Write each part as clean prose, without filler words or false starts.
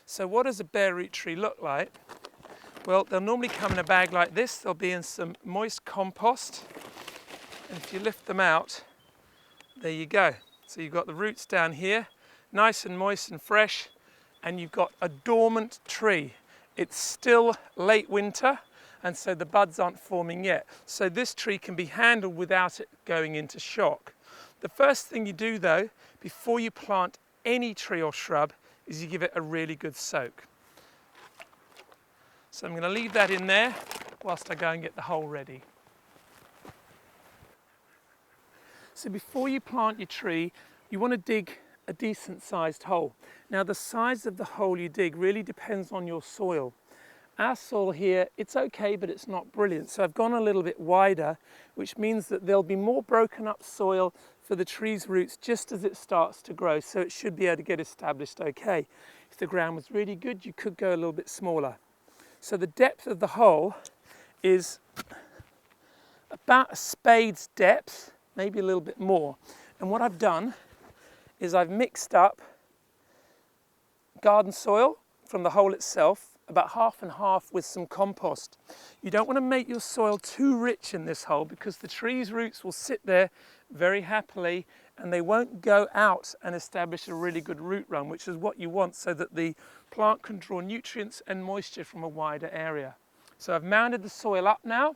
So what does a bare root tree look like? Well, they'll normally come in a bag like this. They'll be in some moist compost. And if you lift them out, there you go. So you've got the roots down here, nice and moist and fresh, and you've got a dormant tree. It's still late winter, and so the buds aren't forming yet. So this tree can be handled without it going into shock. The first thing you do though, before you plant any tree or shrub, is you give it a really good soak. So I'm going to leave that in there whilst I go and get the hole ready. So before you plant your tree, you want to dig a decent sized hole. Now the size of the hole you dig really depends on your soil. Our soil here, it's okay, but it's not brilliant. So I've gone a little bit wider, which means that there'll be more broken up soil for the tree's roots just as it starts to grow. So it should be able to get established okay. If the ground was really good, you could go a little bit smaller. So the depth of the hole is about a spade's depth, maybe a little bit more. And what I've done is I've mixed up garden soil from the hole itself, about half and half, with some compost. You don't want to make your soil too rich in this hole because the tree's roots will sit there very happily and they won't go out and establish a really good root run, which is what you want so that the plant can draw nutrients and moisture from a wider area. So I've mounded the soil up now.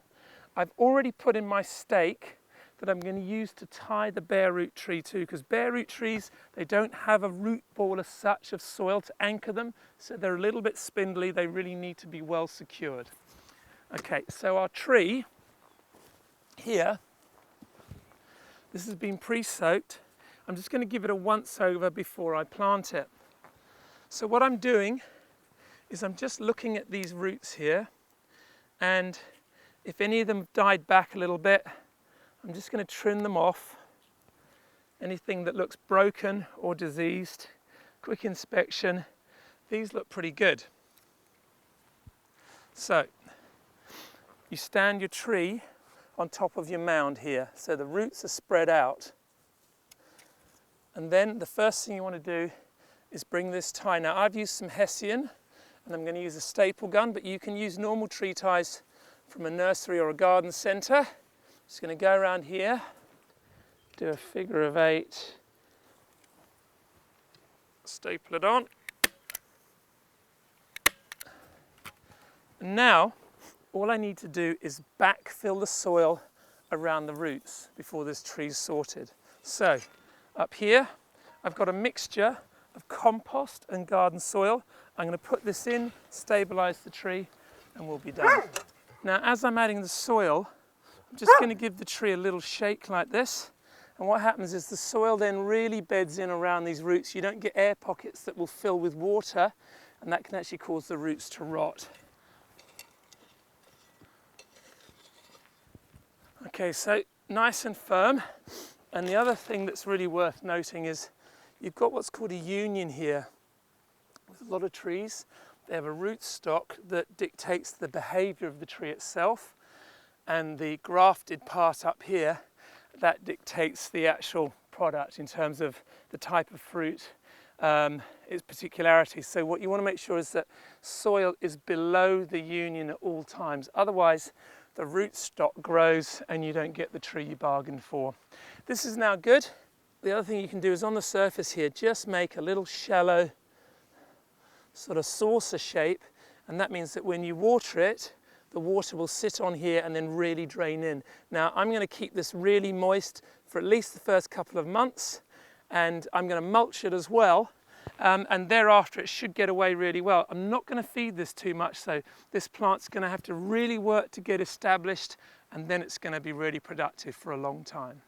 I've already put in my stake that I'm going to use to tie the bare root tree to, because bare root trees, they don't have a root ball as such of soil to anchor them, so they're a little bit spindly. They really need to be well secured. Okay, so our tree here, this has been pre-soaked. I'm just going to give it a once over before I plant it. So what I'm doing is I'm just looking at these roots here, and if any of them have died back a little bit, I'm just going to trim them off. Anything that looks broken or diseased, quick inspection, these look pretty good. So you stand your tree on top of your mound here, so the roots are spread out. And then the first thing you want to do is bring this tie. Now I've used some Hessian and I'm going to use a staple gun, but you can use normal tree ties from a nursery or a garden centre. Just going to go around here, do a figure of 8, staple it on. And now all I need to do is backfill the soil around the roots before this tree's sorted. So up here I've got a mixture of compost and garden soil. I'm going to put this in, stabilise the tree, and we'll be done. Now as I'm adding the soil, I'm just going to give the tree a little shake like this, and what happens is the soil then really beds in around these roots. You don't get air pockets that will fill with water, and that can actually cause the roots to rot. Okay, so nice and firm. And the other thing that's really worth noting is you've got what's called a union here. With a lot of trees, they have a rootstock that dictates the behaviour of the tree itself, and the grafted part up here, that dictates the actual product in terms of the type of fruit, its particularity. So what you want to make sure is that soil is below the union at all times. Otherwise, the rootstock grows and you don't get the tree you bargained for. This is now good. The other thing you can do is on the surface here, just make a little shallow sort of saucer shape, and that means that when you water it, the water will sit on here and then really drain in. Now I'm going to keep this really moist for at least the first couple of months, and I'm going to mulch it as well, and thereafter it should get away really well. I'm not going to feed this too much, so this plant's going to have to really work to get established, and then it's going to be really productive for a long time.